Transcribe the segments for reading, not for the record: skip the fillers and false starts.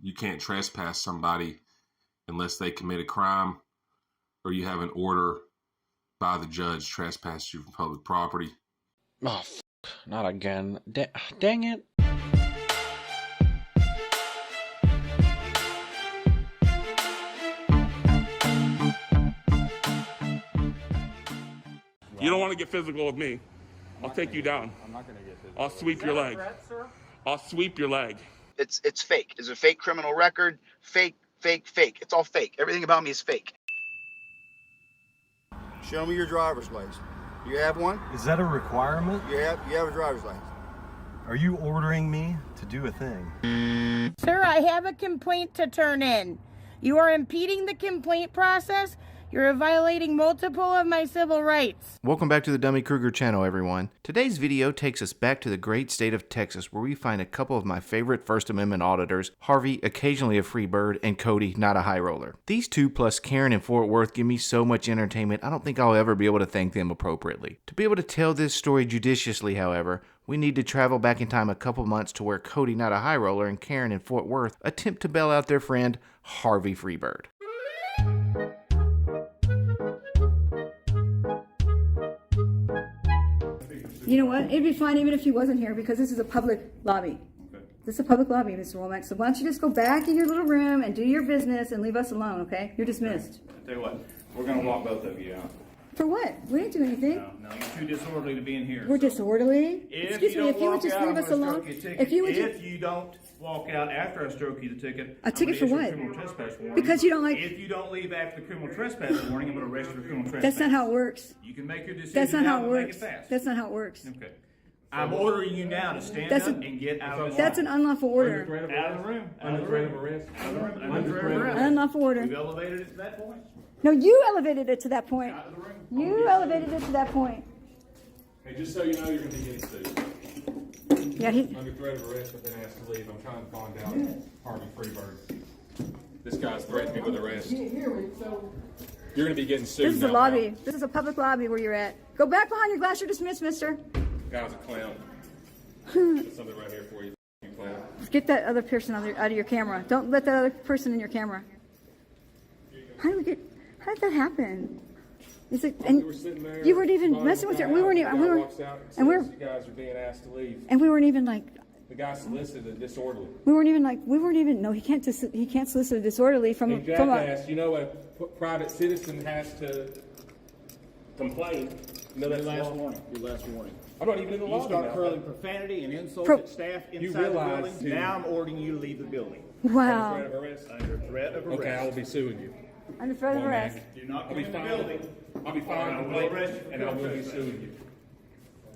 you can't trespass somebody unless they commit a crime or you have an order by the judge to trespass you from public property. Oh, not again. Dang it. You don't want to get physical with me. I'll take you down. I'm not going to get physical. I'll sweep your leg. I'll sweep your leg. It's fake. It's a fake criminal record. Fake. It's all fake. Everything about me is fake. Show me your driver's license. You have one? Is that a requirement? You have a driver's license. Are you ordering me to do a thing? Sir, I have a complaint to turn in. You are impeding the complaint process. You're violating multiple of my civil rights. Welcome back to the Dummy Kruger channel, everyone. Today's video takes us back to the great state of Texas, where we find a couple of my favorite First Amendment auditors, Harvey, occasionally a Freebird, and Cody, not a Highroller. These two, plus Karen in Fort Worth, give me so much entertainment, I don't think I'll ever be able to thank them appropriately. To be able to tell this story judiciously, however, we need to travel back in time a couple months to where Cody, not a Highroller, and Karen in Fort Worth attempt to bail out their friend, Harvey Freebird. You know what? It'd be fine even if he wasn't here because this is a public lobby. Okay. This is a public lobby, Mr. Womack. So why don't you just go back in your little room and do your business and leave us alone, okay? You're dismissed. I'll tell you what, we're going to walk both of you out. For what? We didn't do anything. No, you're too disorderly to be in here. We're disorderly? Excuse me, if you would just leave us alone. If you don't walk out after I stroke you the ticket, a ticket for what? Criminal trespass warning. Because you don't like. If you don't leave after the criminal trespass warning, I'm going to arrest you for criminal trespass. That's not how it works. You can make your decision. That's not how now, it but make works. it fast. That's not how it works. Okay. I'm ordering you now to stand up and get out of the room. That's an unlawful order. Out of the room. Under threat of arrest. Under threat of arrest. Unlawful order. We've elevated it to that point. No, you elevated it to that point. Out of the room. You elevated it to that point. Hey, just so you know, you're going to be getting sued. Yeah, Under threat of arrest, I've been asked to leave. I'm trying to bond out Harvey Freebird. This guy's threatened me with arrest. You're going to be getting sued. This is a lobby. This is a public lobby where you're at. Go back behind your glass. You're dismissed, mister. Guy's a clown. There's something right here for you, you clown. Get that other person out of your camera. Don't let that other person in your camera. How did that happen? It's like, and We were sitting there. you weren't even messing with her. We weren't even. You guys are being asked to leave. And we weren't even like. The guy solicited disorderly. We weren't even. No, he can't solicit a disorderly from. Hey, jackass, you know a private citizen has to complain. You know that's Your last warning. I'm not even in the law. You start now. hurling profanity and insults at staff inside the building. Now I'm ordering you to leave the building. Wow. Under threat of arrest. Under threat of arrest. Okay, I will be suing you. Under threat of arrest. Do not I'll come be in the fined. building. I'll be fined and I will be suing you.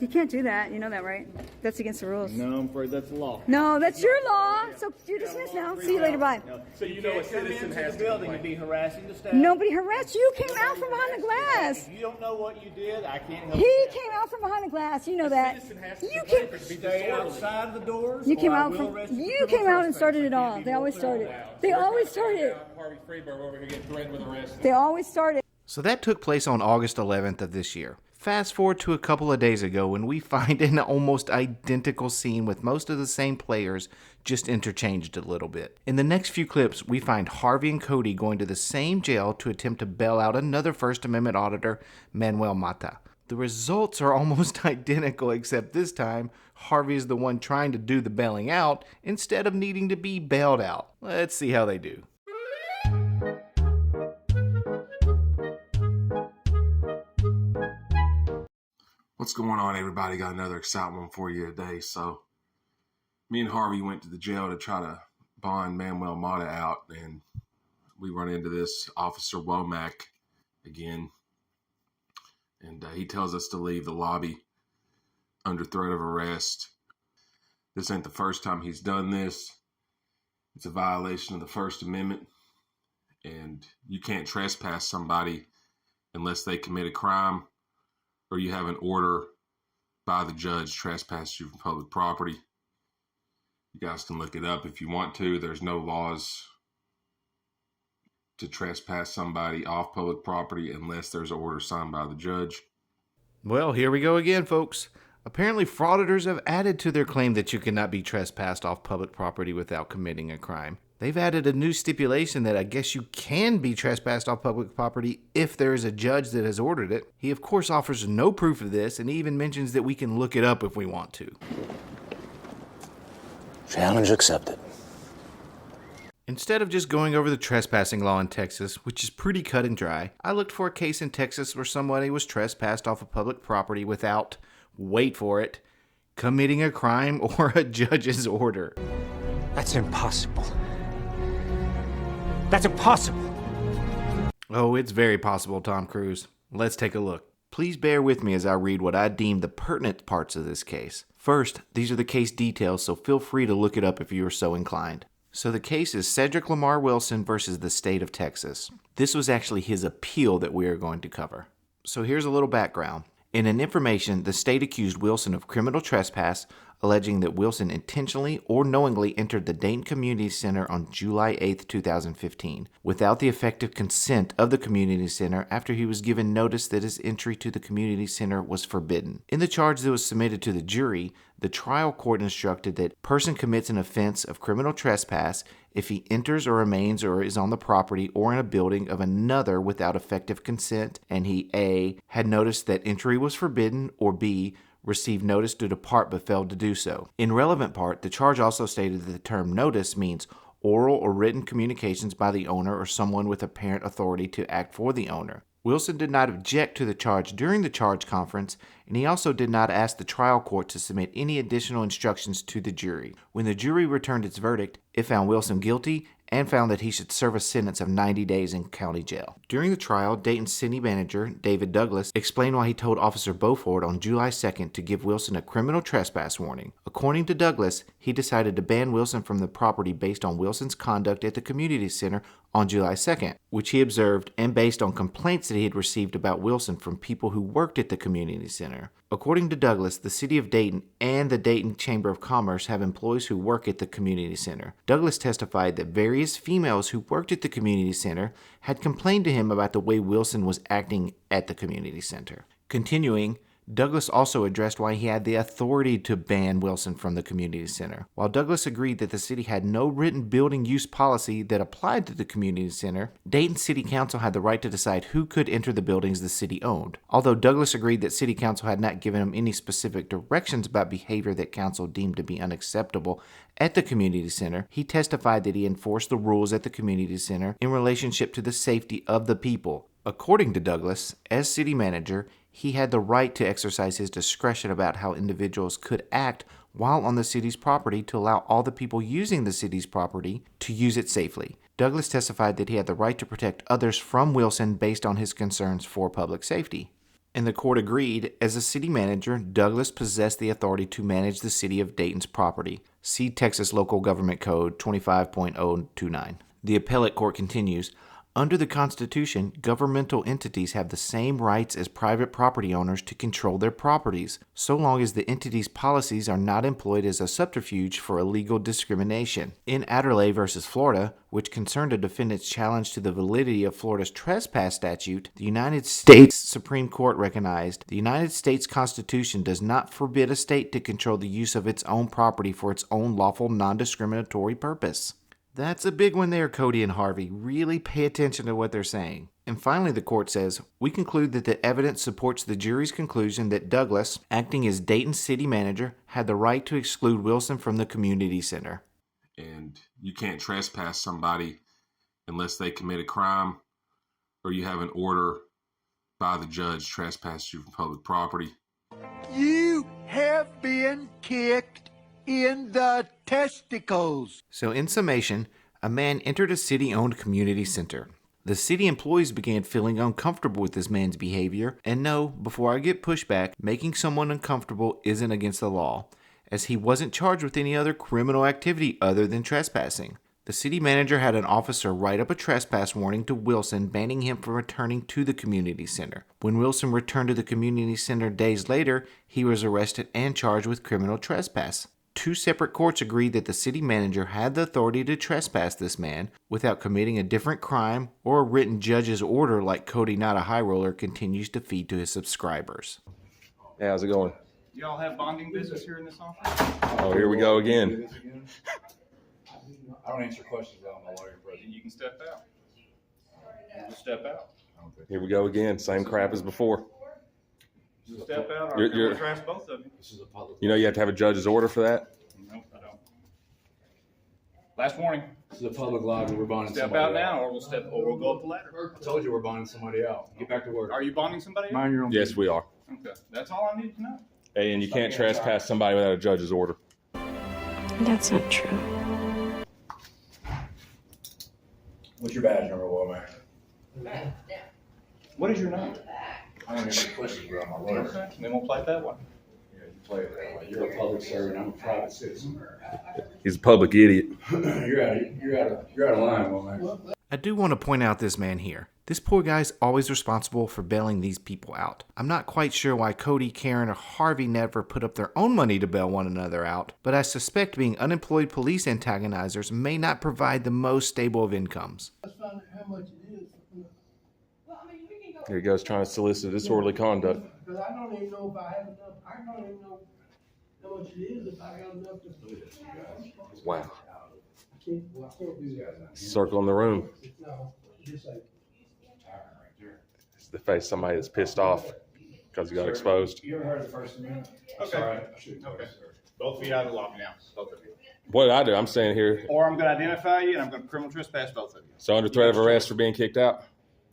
You can't do that. You know that, right? That's against the rules. No, I'm afraid that's the law. No, that's your law. So you're dismissed now. See you later. Bye. So you know a citizen has the to building and complain. be harassing the staff. Nobody harassed you. You came out from behind the glass. If you don't know what you did, I can't help He you. came out from behind the glass. You know that. Citizen has to You complain came. for it to be Stay disorderly. outside the doors. You came or I out will from. arrest you You for came criminal out and started it trespass. all. They always started. They always started. Harvey Freebird over here getting threatened with arrest. They always started. So that took place on August 11th of this year. Fast forward to a couple of days ago when we find an almost identical scene with most of the same players, just interchanged a little bit. In the next few clips, we find Harvey and Cody going to the same jail to attempt to bail out another First Amendment auditor, Manuel Mata. The results are almost identical, except this time, Harvey is the one trying to do the bailing out instead of needing to be bailed out. Let's see how they do. What's going on, everybody? Got another exciting one for you today. So me and Harvey went to the jail to try to bond Manuel Mata out, and we run into this Officer Womack again, and he tells us to leave the lobby under threat of arrest. This ain't the first time he's done this. It's a violation of the First Amendment, and you can't trespass somebody unless they commit a crime or you have an order by the judge to trespass you from public property. You guys can look it up if you want to. There's no laws to trespass somebody off public property unless there's an order signed by the judge. Well, here we go again, folks. Apparently, frauditors have added to their claim that you cannot be trespassed off public property without committing a crime. They've added a new stipulation that I guess you can be trespassed off public property if there is a judge that has ordered it. He of course offers no proof of this, and he even mentions that we can look it up if we want to. Challenge accepted. Instead of just going over the trespassing law in Texas, which is pretty cut and dry, I looked for a case in Texas where somebody was trespassed off of public property without, wait for it, committing a crime or a judge's order. That's impossible. That's impossible. Oh, it's very possible, Tom Cruise. Let's take a look. Please bear with me as I read what I deem the pertinent parts of this case. First, these are the case details, so feel free to look it up if you are so inclined. So the case is Cedric Lamar Wilson versus the state of Texas. This was actually his appeal that we are going to cover. So here's a little background. In an information, the state accused Wilson of criminal trespass, alleging that Wilson intentionally or knowingly entered the Dayton Community Center on July 8, 2015, without the effective consent of the community center after he was given notice that his entry to the community center was forbidden. In the charge that was submitted to the jury, the trial court instructed that a person commits an offense of criminal trespass if he enters or remains or is on the property or in a building of another without effective consent, and he A. had noticed that entry was forbidden, or B. received notice to depart but failed to do so. In relevant part, the charge also stated that the term notice means oral or written communications by the owner or someone with apparent authority to act for the owner. Wilson did not object to the charge during the charge conference, and he also did not ask the trial court to submit any additional instructions to the jury. When the jury returned its verdict, it found Wilson guilty and found that he should serve a sentence of 90 days in county jail. During the trial, Dayton's city manager, David Douglas, explained why he told Officer Beaufort on July 2nd to give Wilson a criminal trespass warning. According to Douglas, he decided to ban Wilson from the property based on Wilson's conduct at the community center on July 2nd, which he observed, and based on complaints that he had received about Wilson from people who worked at the community center. According to Douglas, the city of Dayton and the Dayton Chamber of Commerce have employees who work at the community center. Douglas testified that various females who worked at the community center had complained to him about the way Wilson was acting at the community center. Continuing, Douglas also addressed why he had the authority to ban Wilson from the community center. While Douglas agreed that the city had no written building use policy that applied to the community center, Dayton City Council had the right to decide who could enter the buildings the city owned. Although Douglas agreed that City Council had not given him any specific directions about behavior that Council deemed to be unacceptable at the community center, he testified that he enforced the rules at the community center in relationship to the safety of the people. According to Douglas, as city manager, he had the right to exercise his discretion about how individuals could act while on the city's property to allow all the people using the city's property to use it safely. Douglas testified that he had the right to protect others from Wilson based on his concerns for public safety. And the court agreed, as a city manager, Douglas possessed the authority to manage the city of Dayton's property. See Texas Local Government Code 25.029. The appellate court continues, under the Constitution, governmental entities have the same rights as private property owners to control their properties, so long as the entity's policies are not employed as a subterfuge for illegal discrimination. In Adderley v. Florida, which concerned a defendant's challenge to the validity of Florida's trespass statute, the United States Supreme Court recognized the United States Constitution does not forbid a state to control the use of its own property for its own lawful non-discriminatory purpose. That's a big one there, Cody and Harvey. Really pay attention to what they're saying. And finally, the court says, we conclude that the evidence supports the jury's conclusion that Douglas, acting as Dayton city manager, had the right to exclude Wilson from the community center. And you can't trespass somebody unless they commit a crime or you have an order by the judge to trespass you from public property. You have been kicked in the testicles. So in summation, a man entered a city-owned community center. The city employees began feeling uncomfortable with this man's behavior, and no, before I get pushback, making someone uncomfortable isn't against the law, as he wasn't charged with any other criminal activity other than trespassing. The city manager had an officer write up a trespass warning to Wilson, banning him from returning to the community center. When Wilson returned to the community center days later, he was arrested and charged with criminal trespass. Two separate courts agreed that the city manager had the authority to trespass this man without committing a different crime or a written judge's order like Cody, not a Highroller, continues to feed to his subscribers. Hey, how's it going? Do y'all have bonding business here in this office? Oh, here we go again. I don't answer questions without my lawyer present. You can step out. Just step out. Here we go again. Same crap as before. Just step out, or I'm going to trash both of you. This is a public. You know you have to have a judge's order for that? Nope, I don't. Last warning. This is a public lobby. We're bonding Step somebody out now, or we'll go up the ladder. I told you we're bonding somebody out. Get back to work. Are you bonding somebody out? Mind your own Yes, business. we are. Okay, that's all I need to know. Hey, and you can't trespass somebody without a judge's order. That's not true. What's your badge number, Womack? What is your name? I don't answer questions without my lawyer. Okay, then we'll play that one. Yeah, you play it that way. You're a public servant. I'm a private citizen. He's a public idiot. You're out of line, Womack. I do want to point out this man here. This poor guy's always responsible for bailing these people out. I'm not quite sure why Cody, Karen, or Harvey never put up their own money to bail one another out, but I suspect being unemployed police antagonizers may not provide the most stable of incomes. Here he goes trying to solicit disorderly conduct. Because I don't even know if I have enough. I don't even know how much it is if I have enough to. Wow. I can't do that. Circling the room. No, just like. It's the face of somebody that's pissed off because he got exposed. You ever heard of the First Amendment? Okay. Sorry, I shouldn't Okay. sir. Both of you out of the lobby now. Both of you. What did I do? I'm saying here. Or I'm going to identify you, and I'm going to criminal trespass both of you. So under threat of arrest for being kicked out?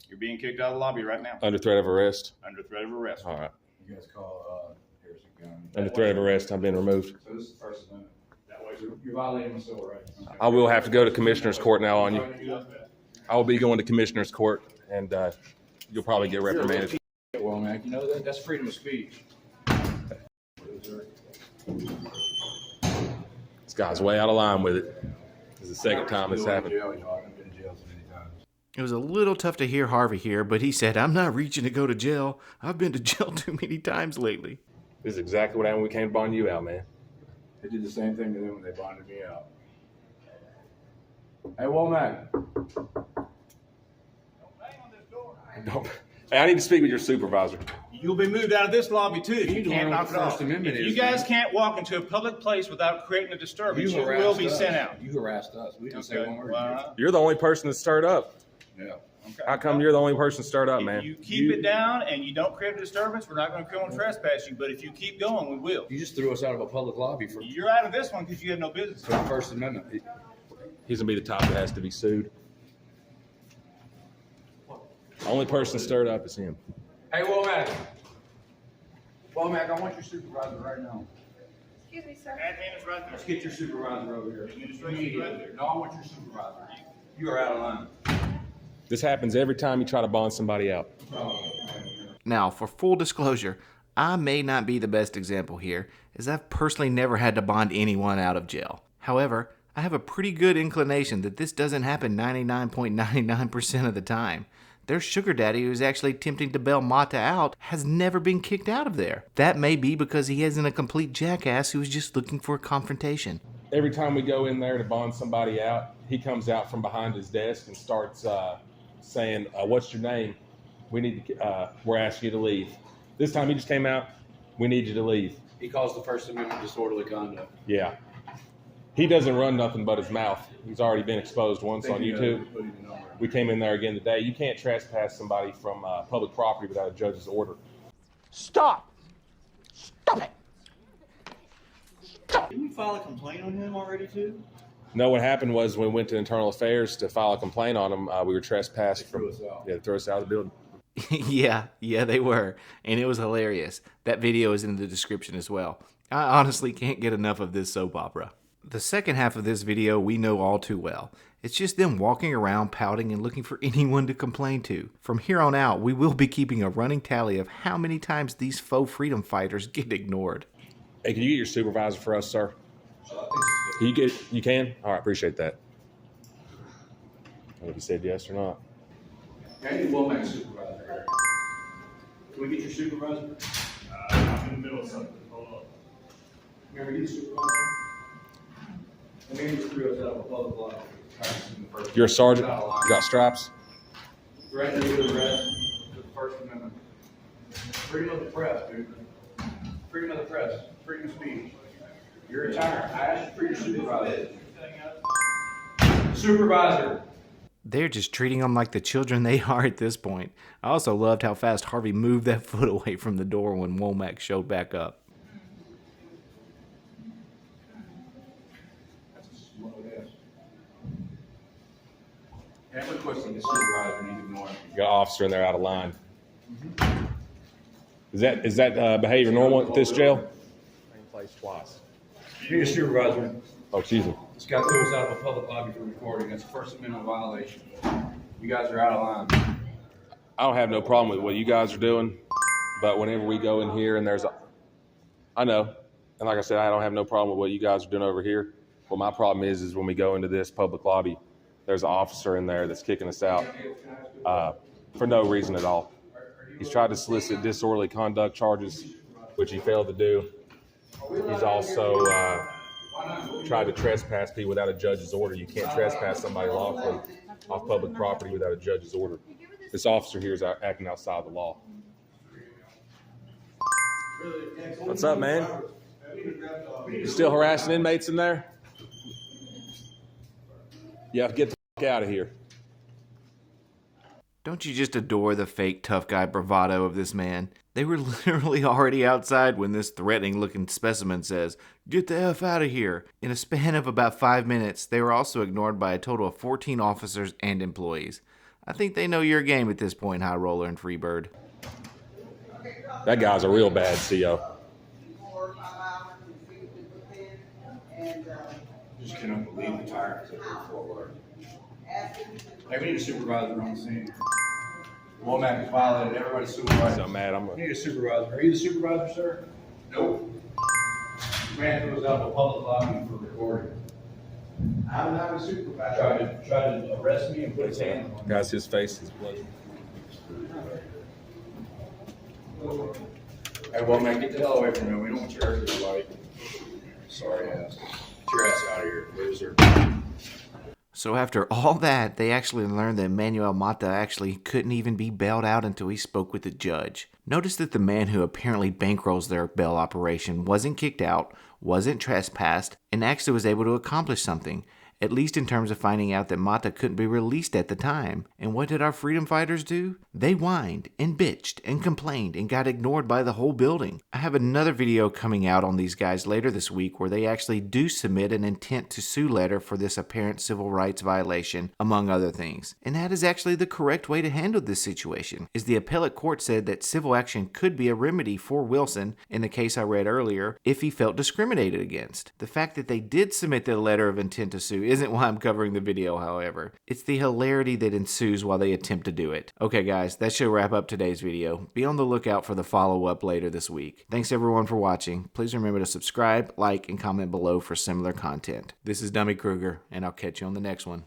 You're being kicked out of the lobby right now. Under threat of arrest? Under threat of arrest. All right. You guys call Harrison County. Under threat of arrest, I'm being removed. So this is the First Amendment. That way you're violating my civil rights. Okay. I will have to go to commissioner's court now on you. I will be going to commissioner's court, and you'll probably get reprimanded. Well, man, you know that? That's freedom of speech. This guy's way out of line with it. This is the second time this happened. I've been in jail so many times. It was a little tough to hear Harvey here, but he said, I'm not reaching to go to jail. I've been to jail too many times lately. This is exactly what happened when we came to bond you out, man. They did the same thing to them when they bonded me out. Hey, Womack. Don't. Hey, I need to speak with your supervisor. You'll be moved out of this lobby too if you can't knock it off. First Amendment If is, you guys man. can't walk into a public place without creating a disturbance, you will be sent out. You harassed us. We didn't say one word. You're the only person that stirred up. Yeah. Okay. How come you're the only person stirred up, If man? you keep it down and you don't create a disturbance, we're not going to criminal trespass you. But if you keep going, we will. You just threw us out of a public lobby for You're out of this one because you have no business. the First Amendment. He's going to be the top that has to be sued. Only person stirred up is him. Hey, Womack. Womack, I want your supervisor right now. Excuse me, sir. Admin is right there. Let's get your supervisor over here. Administration's right there. No, I want your supervisor. You are out of line. This happens every time you try to bond somebody out. Now, for full disclosure, I may not be the best example here, as I've personally never had to bond anyone out of jail. However, I have a pretty good inclination that this doesn't happen 99.99% of the time. Their sugar daddy who is actually attempting to bail Mata out has never been kicked out of there. That may be because he isn't a complete jackass who is just looking for a confrontation. Every time we go in there to bond somebody out, he comes out from behind his desk and starts saying, what's your name? We're asking you to leave. This time he just came out, we need you to leave. He calls the First Amendment disorderly conduct. Yeah. He doesn't run nothing but his mouth. He's already been exposed once on YouTube. We came in there again today. You can't trespass somebody from public property without a judge's order. Stop! Stop it! Didn't we file a complaint on him already too? No, what happened was when we went to Internal Affairs to file a complaint on him, we were trespassed from, they threw us out of the building. Yeah, they were. And it was hilarious. That video is in the description as well. I honestly can't get enough of this soap opera. The second half of this video we know all too well. It's just them walking around pouting and looking for anyone to complain to. From here on out, we will be keeping a running tally of how many times these faux freedom fighters get ignored. Hey, can you get your supervisor for us, sir? You can? All right, appreciate that. I don't know if you said yes or not. Hey, Womack supervisor here. Can we get your supervisor? I'm in the middle of something. Hold on. Can we get your supervisor? Let me just threw us out of a public lobby. You're a sergeant? You got stripes? Threatening to arrest to the First Amendment. Freedom of the press, dude. Freedom of the press. Freedom of speech. You're a tyrant. I asked you for your supervisor. supervisor. They're just treating them like the children they are at this point. I also loved how fast Harvey moved that foot away from the door when Womack showed back up. I have a question. The supervisor needs to ignore. You got an officer in there out of line. Is that behavior normal at this jail? Same place twice. You need a supervisor. Oh, excuse me. This guy throws out of a public lobby for recording. That's a First Amendment violation. You guys are out of line. I don't have no problem with what you guys are doing, but whenever we go in here and I know, and like I said, I don't have no problem with what you guys are doing over here. What my problem is when we go into this public lobby, there's an officer in there that's kicking us out for no reason at all. He's tried to solicit disorderly conduct charges, which he failed to do. He's also tried to trespass people without a judge's order. You can't trespass somebody lawfully off public property without a judge's order. This officer here is acting outside the law. What's up, man? You still harassing inmates in there? Yeah, get the fuck out of here. Don't you just adore the fake tough guy bravado of this man? They were literally already outside when this threatening looking specimen says, "Get the F out of here." In a span of about 5 minutes, they were also ignored by a total of 14 officers and employees. I think they know your game at this point, Highroller and Freebird. That guy's a real bad CO. Just cannot believe the tyrants that go forward. Hey, we need a supervisor on the scene. Womack has violated everybody's civil rights. So mad. We need a supervisor. Are you the supervisor, sir? Nope. Man throws out of a public lobby for recording. I'm not a supervisor. Tried to arrest me and put his hand on me. Guys, his face is bloody. Hey, Womack, get the hell away from me. We don't want you to hurt anybody. Sorry, ass. Get your ass out of here, loser. So after all that, they actually learned that Manuel Mata actually couldn't even be bailed out until he spoke with the judge. Notice that the man who apparently bankrolls their bail operation wasn't kicked out, wasn't trespassed, and actually was able to accomplish something, at least in terms of finding out that Mata couldn't be released at the time. And what did our freedom fighters do? They whined and bitched and complained and got ignored by the whole building. I have another video coming out on these guys later this week where they actually do submit an intent to sue letter for this apparent civil rights violation, among other things. And that is actually the correct way to handle this situation, as the appellate court said that civil action could be a remedy for Wilson, in the case I read earlier, if he felt discriminated against. The fact that they did submit the letter of intent to sue isn't why I'm covering the video, however. It's the hilarity that ensues while they attempt to do it. Okay guys, that should wrap up today's video. Be on the lookout for the follow-up later this week. Thanks everyone for watching. Please remember to subscribe, like, and comment below for similar content. This is Dummy Kruger, and I'll catch you on the next one.